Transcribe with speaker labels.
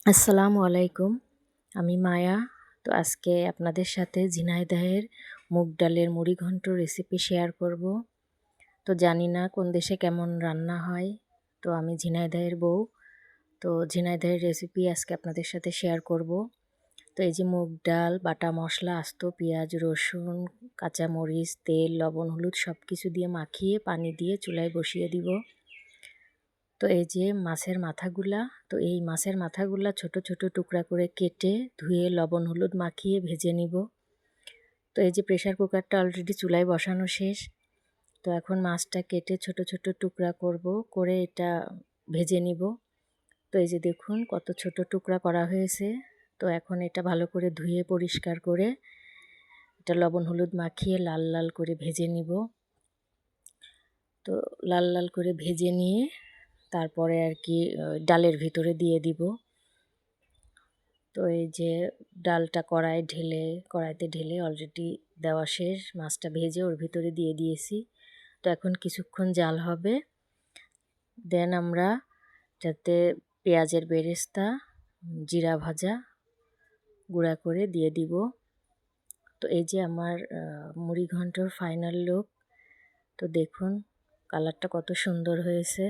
Speaker 1: আসসালামু আলাইকুম। আমি মায়া। তো আজকে আপনাদের সাথে ঝিনাইদহের মুগ ডালের মুড়িঘন্ট রেসিপি শেয়ার করব। তো জানি না কোন দেশে কেমন রান্না হয়। তো আমি ঝিনাইদহের বউ। তো ঝিনাইদহের রেসিপি আজকে আপনাদের সাথে শেয়ার করব। তো এই যে মুগ ডাল, বাটা মশলা, আস্ত পেঁয়াজ, রসুন, কাঁচামরিচ, তেল, লবণ, হলুদ সব কিছু দিয়ে মাখিয়ে পানি দিয়ে চুলায় বসিয়ে দিব। তো এই যে মাছের মাথাগুলা, তো এই মাছের মাথাগুলা ছোট ছোট টুকরা করে কেটে ধুয়ে লবণ হলুদ মাখিয়ে ভেজে নিব। তো এই যে প্রেসার কুকারটা অলরেডি চুলায় বসানো শেষ। তো এখন মাছটা কেটে ছোট ছোট টুকরা করব, করে এটা ভেজে নিব। তো এই যে দেখুন কত ছোট টুকরা করা হয়েছে। তো এখন এটা ভালো করে ধুয়ে পরিষ্কার করে এটা লবণ হলুদ মাখিয়ে লাল লাল করে ভেজে নিব। তো লাল লাল করে ভেজে নিয়ে তারপরে আর কি ডালের ভিতরে দিয়ে দিব। তো এই যে ডালটা কড়াইতে ঢেলে অলরেডি দেওয়া শেষ। মাছটা ভেজে ওর ভিতরে দিয়ে দিয়েছি। তো এখন কিছুক্ষণ জাল হবে। দেন আমরা যাতে পেঁয়াজের বেরেস্তা, জিরা ভাজা গুঁড়া করে দিয়ে দিব। তো এই যে আমার মুড়িঘন্টর ফাইনাল লুক। তো দেখুন কালারটা কত সুন্দর হয়েছে।